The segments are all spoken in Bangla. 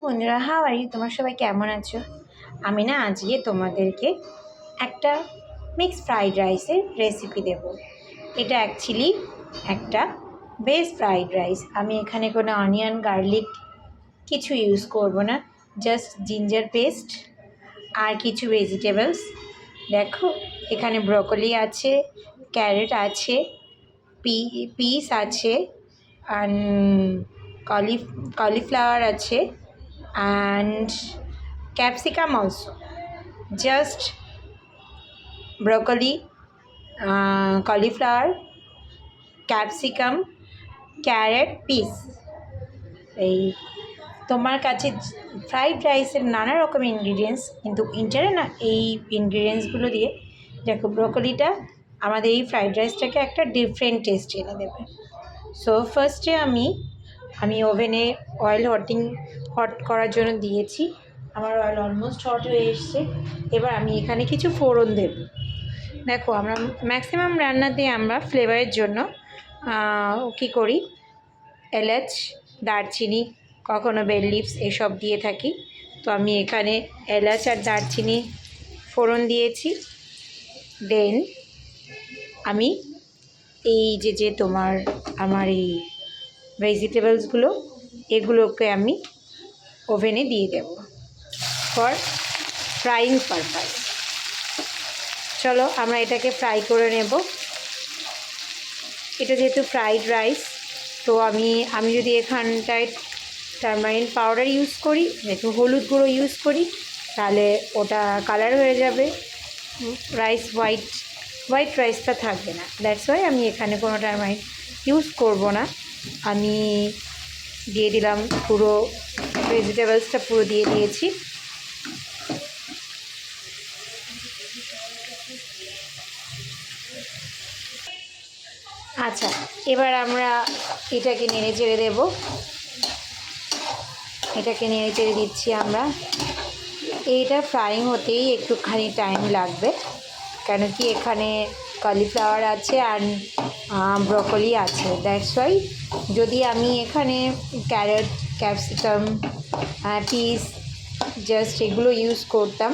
বন্ধুরা, হাউ আর ইউ? তোমরা সবাই কেমন আছো? আমি না আজকে তোমাদেরকে একটা মিক্সড ফ্রাইড রাইসের রেসিপি দেব। এটা অ্যাকচুয়ালি একটা ভেজ ফ্রাইড রাইস। আমি এখানে কোনো অনিয়ন গার্লিক কিছু ইউজ করব না, জাস্ট জিঞ্জার পেস্ট আর কিছু ভেজিটেবলস। দেখো, এখানে ব্রকলি আছে, ক্যারেট আছে, পিস আছে, আর কলিফ্লাওয়ার আছে, and capsicum also. Just broccoli, cauliflower, capsicum, carrot, peas. এই তোমার কাছে ফ্রাইড রাইসের নানা রকম ইনগ্রিডিয়েন্টস, কিন্তু ইন্টারে না এই ইনগ্রিডিয়েন্টসগুলো দিয়ে দেখো ব্রকলিটা আমাদের এই ফ্রাইড রাইসটাকে একটা ডিফারেন্ট টেস্ট এনে দেবে। সো ফার্স্টে আমি ওভেনে অয়েল হট করার জন্য দিয়েছি। আমার অয়েল অলমোস্ট হট হয়ে এসছে। এবার আমি এখানে কিছু ফোড়ন দেব। দেখো, আমরা ম্যাক্সিমাম রান্নাতে আমরা ফ্লেভারের জন্য কী করি, এলাচ, দারচিনি, কখনো বেল লিভস এসব দিয়ে থাকি। তো আমি এখানে এলাচ আর দারচিনি ফোড়ন দিয়েছি। দেন আমি এই যে আমার এই ভেজিটেবলসগুলো, এগুলোকে আমি ওভেনে দিয়ে দেব ফর ফ্রাইং পারপাস। চলো আমরা এটাকে ফ্রাই করে নেব। এটা যেহেতু ফ্রাইড রাইস, তো আমি যদি এখানটায় টারমারিন পাউডার ইউজ করি, একটু হলুদ গুঁড়ো ইউজ করি, তাহলে ওটা কালার হয়ে যাবে, রাইস হোয়াইট রাইসটা থাকবে না। দ্যাটস ওয়াই আমি এখানে কোনো টারমারিন ইউজ করব না। আমি দিয়ে দিলাম পুরো ভেজিটেবলসটা, পুরো দিয়ে দিয়েছি। আচ্ছা, এবার আমরা এটাকে নেড়ে চেড়ে দেবো। এটাকে নেড়ে চেড়ে দিচ্ছি আমরা। এইটা ফ্রাইং হতেই একটুখানি টাইম লাগবে, কেন কি এখানে কলিফ্লাওয়ার আছে আর ব্রকলি আছে। দ্যাটস ওয়াই যদি আমি এখানে ক্যারেট, ক্যাপসিকাম, পিস জাস্ট এগুলো ইউজ করতাম,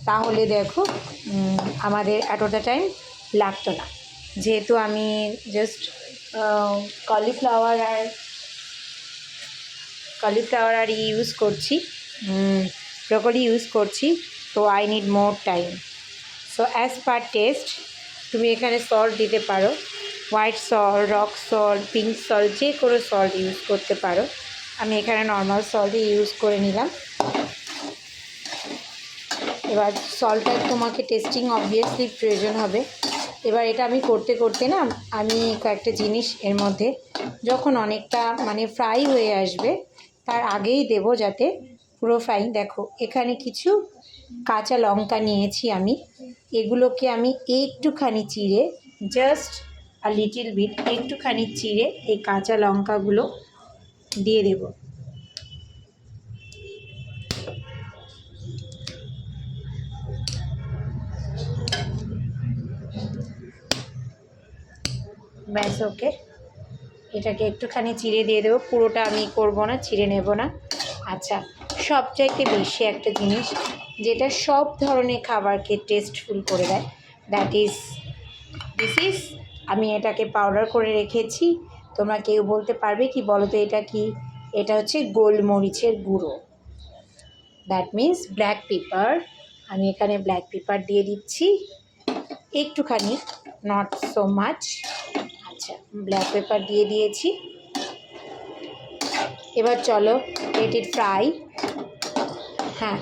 তাহলে দেখো আমাদের এতটা টাইম লাগতো না। যেহেতু আমি জাস্ট কলিফ্লাওয়ার আর ইউজ করছি, ব্রকলি ইউজ করছি, তো I need more time. So as per test তুমি এখানে সল্ট দিতে পারো, white salt, rock salt, pink salt, যে কোনো সল্ট ইউজ করতে পারো। আমি এখানে নর্মাল সল্টই ইউজ করে নিলাম। এবার সল্টটা তোমাকে টেস্টিং অবভিয়াসলি প্রয়োজন হবে। এবার এটা আমি করতে না, আমি কয়েকটা জিনিস এর মধ্যে যখন অনেকটা ফ্রাই হয়ে আসবে তার আগেই দেব, যাতে পুরো ফ্রাই। দেখো, এখানে কিছু কাঁচা লঙ্কা নিয়েছি আমি, এগুলোকে আমি একটুখানি চিড়ে, জাস্ট আ লিটিল বিট, একটুখানি চিড়ে এই কাঁচা লঙ্কাগুলো দিয়ে দেব। ব্যাস, ওকে। এটাকে একটুখানি চিড়ে দিয়ে দেবো, পুরোটা আমি করব না, চিড়ে নেব না। আচ্ছা, সবচাইতে বেশি একটা জিনিস যেটা সব ধরনের খাবারকে টেস্টফুল করে দেয়, দিস ইজ, আমি এটাকে পাউডার করে রেখেছি। তোমরা কেউ বলতে পারবে কি বলো তো এটা কি? এটা হচ্ছে গোলমরিচের গুঁড়ো, দ্যাট মিন্স ব্ল্যাক পেপার। আমি এখানে ব্ল্যাক পেপার দিয়ে দিচ্ছি একটুখানি, নট সো মাচ। আচ্ছা, ব্ল্যাক পেপার দিয়ে দিয়েছি। এবার চলো লেট ইট ফ্রাই। হ্যাঁ,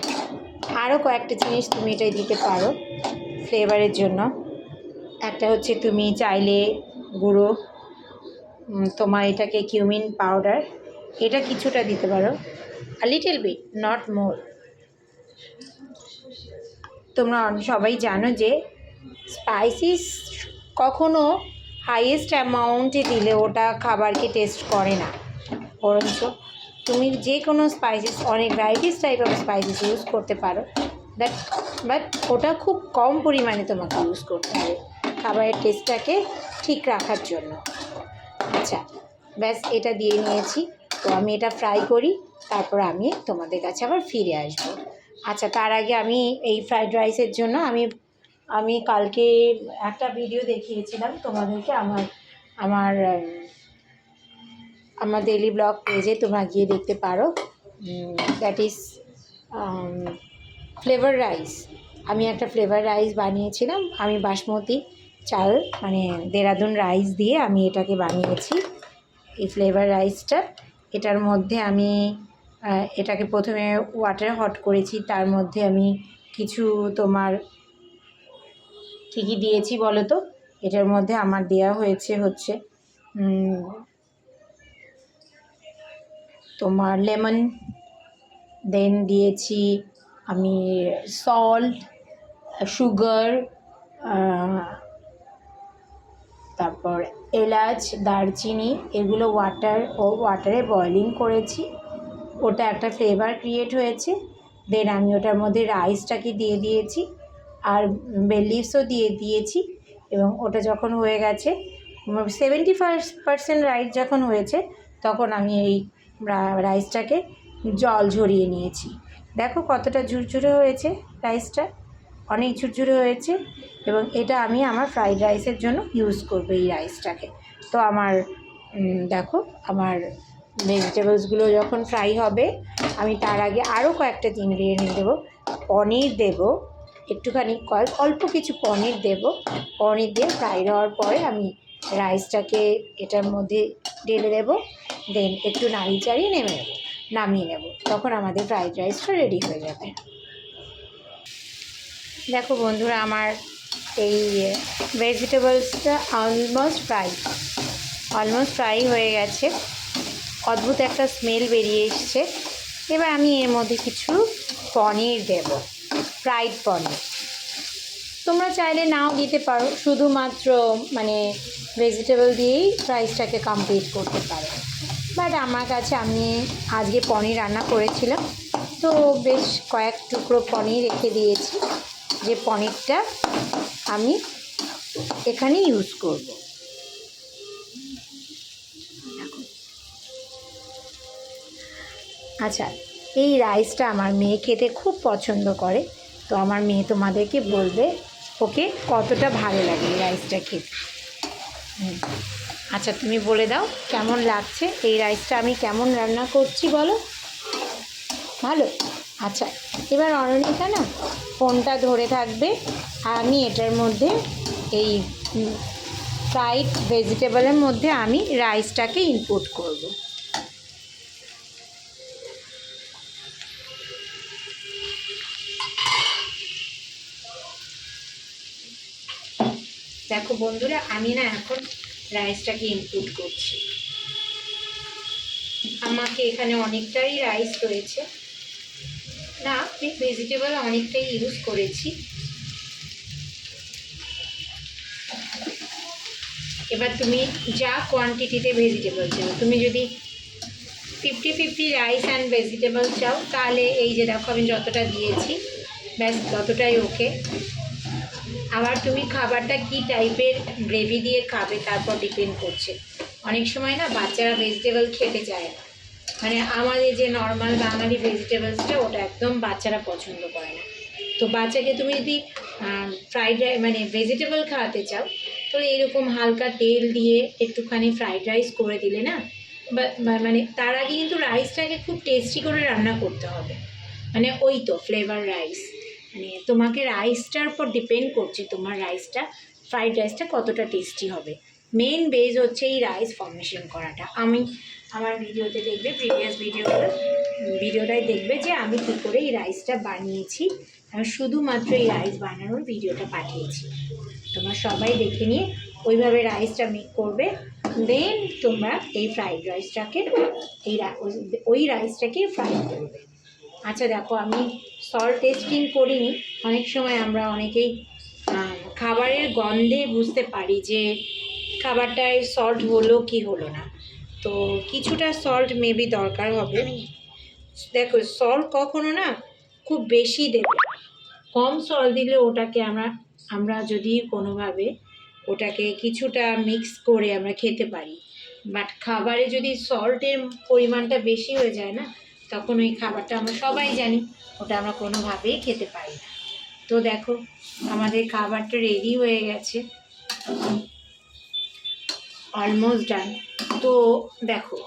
আরও কয়েকটা জিনিস তুমি এটাই দিতে পারো ফ্লেভারের জন্য। একটা হচ্ছে তুমি চাইলে গুঁড়ো, তোমার এটাকে কিউমিন পাউডার, এটা কিছুটা দিতে পারো, a little bit, not more. তোমরা সবাই জানো যে স্পাইসিস কখনো হাইয়েস্ট অ্যামাউন্টে দিলে ওটা খাবারকে টেস্ট করে না, বরঞ্চ তুমি যে কোনো স্পাইসিস, অনেক varieties type of spices use করতে পারো, বাট ওটা খুব কম পরিমাণে তোমাকে ইউজ করতে হবে খাবারের টেস্টটাকে ঠিক রাখার জন্য। আচ্ছা, ব্যাস, এটা দিয়ে নিয়েছি। তো আমি এটা ফ্রাই করি, তারপর আমি তোমাদের কাছে আবার ফিরে আসবো। আচ্ছা, তার আগে আমি এই ফ্রাইড রাইসের জন্য আমি আমি কালকে একটা ভিডিও দেখিয়েছিলাম তোমাদেরকে, আমার আমার আমার ডেইলি ব্লগ পেজে তোমরা গিয়ে দেখতে পারো। That is flavour rice. আমি একটা ফ্লেভার রাইস বানিয়েছিলাম। আমি বাসমতি চাল মানে দেরাদুন রাইস দিয়ে আমি এটাকে বানিয়েছি, এই ফ্লেভার রাইসটা। এটার মধ্যে আমি এটাকে প্রথমে ওয়াটারে হট করেছি, তার মধ্যে আমি কিছু তোমার কী কী দিয়েছি বলো তো। এটার মধ্যে আমার দেওয়া হচ্ছে তোমার লেমন, দেন দিয়েছি আমি সল্ট, সুগার, তারপর এলাচ, দারচিনি, এগুলো ওয়াটারে বয়লিং করেছি। ওটা একটা ফ্লেভার ক্রিয়েট হয়েছে। দেন আমি ওটার মধ্যে রাইসটাকে দিয়ে দিয়েছি আর বেল লিভসও দিয়ে দিয়েছি। এবং ওটা যখন হয়ে গেছে 75% রাইস যখন হয়েছে, তখন আমি এই রাইসটাকে জল ঝরিয়ে নিয়েছি। দেখো কতটা ঝুরঝুরে হয়েছে রাইসটা, অনেক ঝুরঝুরে হয়েছে। এবং এটা আমি আমার ফ্রাইড রাইসের জন্য ইউজ করবো এই রাইসটাকে। তো আমার দেখো আমার ভেজিটেবলসগুলো যখন ফ্রাই হবে, আমি তার আগে আরও কয়েকটা ইনগ্রিডিয়েন্ট দেবো। পনির দেবো একটুখানি, অল্প কিছু পনির দেবো। পনির দিয়ে ফ্রাই হওয়ার পরে আমি রাইসটাকে এটার মধ্যে ঢেলে দেবো। দেন একটু নাড়িয়ে নামিয়ে নেব। তখন আমাদের ফ্রাইড রাইসটা রেডি হয়ে যাবে। দেখো বন্ধুরা, আমার এই ভেজিটেবলসটা অলমোস্ট ফ্রাই হয়ে গেছে। অদ্ভুত একটা স্মেল বেরিয়ে এসছে। এবার আমি এর মধ্যে কিছু পনির দেব, ফ্রাইড পনির। তোমরা চাইলে নাও দিতে পারো, শুধুমাত্র মানে ভেজিটেবল দিয়েই রাইসটাকে কমপ্লিট করতে পারো। বাট আমার কাছে, আমি আজকে পনির রান্না করেছিলাম, তো বেশ কয়েক টুকরো পনির রেখে দিয়েছি, যে পনিরটা আমি এখানে ইউজ করব। আচ্ছা, এই রাইসটা আমার মেয়ে খেতে খুব পছন্দ করে। তো আমার মেয়ে তোমাদেরকে বলবে ওকে কতটা ভালো লাগে এই রাইসটা খেতে। আচ্ছা, তুমি বলে দাও কেমন লাগছে এই রাইসটা আমি কেমন রান্না করছি, বলো। ভালো? আচ্ছা, এবার অরণিকা না ফোনটা ধরে থাকবে, আর আমি এটার মধ্যে এই ফ্রাইড ভেজিটেবলের মধ্যে আমি রাইসটাকে ইনপুট করব। দেখো বন্ধুরা, আমি না এখন রাইসটাকে ইনপুট করছি। আমাকে এখানে অনেকটাই রাইস রয়েছে, না আমি ভেজিটেবল অনেকটাই ইউজ করেছি। এবার তুমি যা কোয়ান্টিটিতে ভেজিটেবল চাও, তুমি যদি 50-50 রাইস অ্যান্ড ভেজিটেবল চাও, তাহলে এই যে দেখো আমি যতটা দিয়েছি, ব্যাস ততটাই ওকে। আবার তুমি খাবারটা কি টাইপের গ্রেভি দিয়ে খাবে তারপর ডিপেন্ড করছে। অনেক সময় না বাচ্চারা ভেজিটেবল খেতে চায় না, মানে আমাদের যে নর্মাল বাঙালি ভেজিটেবলসটা, ওটা একদম বাচ্চারা পছন্দ করে না। তো বাচ্চাকে তুমি যদি ফ্রাইড রাইস মানে ভেজিটেবল খাওয়াতে চাও, তাহলে এরকম হালকা তেল দিয়ে একটুখানি ফ্রাইড রাইস করে দিলে না, মানে তার আগে কিন্তু রাইসটাকে খুব টেস্টি করে রান্না করতে হবে। মানে ওই তো ফ্লেভার রাইস, মানে তোমাকে রাইসটার উপর ডিপেন্ড করছে তোমার রাইসটা, ফ্রাইড রাইসটা কতটা টেস্টি হবে। মেন বেজ হচ্ছে এই রাইস ফর্মেশন করাটা। আমি আমার ভিডিওতে দেখবে, প্রিভিয়াস ভিডিওটাই দেখবে যে আমি কী করে এই রাইসটা বানিয়েছি। আমি শুধুমাত্র এই রাইস বানানোর ভিডিওটা পাঠিয়েছি, তোমরা সবাই দেখে নিয়ে ওইভাবে রাইসটা মেক করবে। দেন তোমরা এই ফ্রাইড রাইসটাকে ওই রাইসটাকে ফ্রাই করবে। আচ্ছা দেখো, আমি সল্ট টেস্টিং করিনি। অনেক সময় আমরা অনেকেই খাবারের গন্ধে বুঝতে পারি যে খাবারটায় সল্ট হলো কি হলো না, তো কিছুটা সল্ট মেবি দরকার হবে। দেখো, সল্ট কখনো না খুব বেশি দেবে, কম সল্ট দিলে ওটাকে আমরা যদি কোনোভাবে ওটাকে কিছুটা মিক্স করে আমরা খেতে পারি। বাট খাবারে যদি সল্টের পরিমাণটা বেশি হয়ে যায় না, তখন ওই খাবারটা আমরা সবাই জানি ওটা আমরা কোনোভাবেই খেতে পারি না। তো দেখো আমাদের খাবারটা রেডি হয়ে গেছে, অলমোস্ট ডান। তো দেখো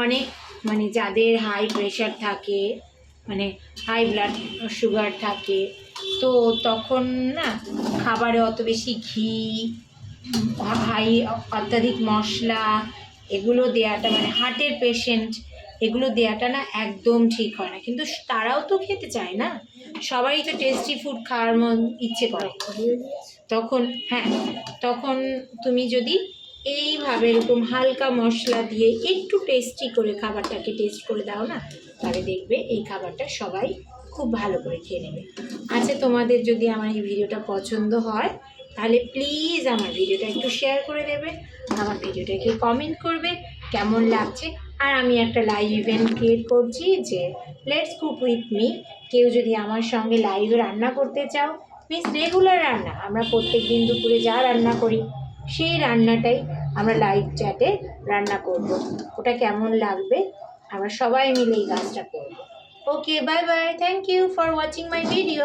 অনেক মানে যাদের হাই প্রেশার থাকে, মানে হাই ব্লাড সুগার থাকে, তো তখন না খাবারে অত বেশি ঘি, হাই অত্যাধিক মশলা এগুলো দেওয়াটা, মানে হার্টের পেশেন্ট এগুলো দেওয়াটা না একদম ঠিক হয় না। কিন্তু তারাও তো খেতে চায় না, সবারই তো টেস্টি ফুড খাওয়ার ইচ্ছে করে। তখন হ্যাঁ, তখন তুমি যদি এইভাবে এরকম হালকা মশলা দিয়ে একটু টেস্টি করে খাবারটাকে টেস্ট করে দাও না, তাহলে দেখবে এই খাবারটা সবাই খুব ভালো করে খেয়ে নেবে। আচ্ছা, তোমাদের যদি আমার এই ভিডিওটা পছন্দ হয় তাহলে প্লিজ আমার ভিডিওটা একটু শেয়ার করে দেবে, আমার ভিডিওটাকে কমেন্ট করবে কেমন লাগছে। আর আমি একটা লাইভ ইভেন্ট ক্রিয়েট করছি যে লেটস কুক উইথ মি। কেউ যদি আমার সঙ্গে লাইভে রান্না করতে চাও, মিন্স রেগুলার রান্না, আমরা প্রত্যেক দিন দুপুরে যা রান্না করি সেই রান্নাটাই আমরা লাইভ চ্যাটে রান্না করব। ওটা কেমন লাগবে আমরা সবাই মিলে এই কাজটা করব। Okay, bye bye, thank you for watching my video.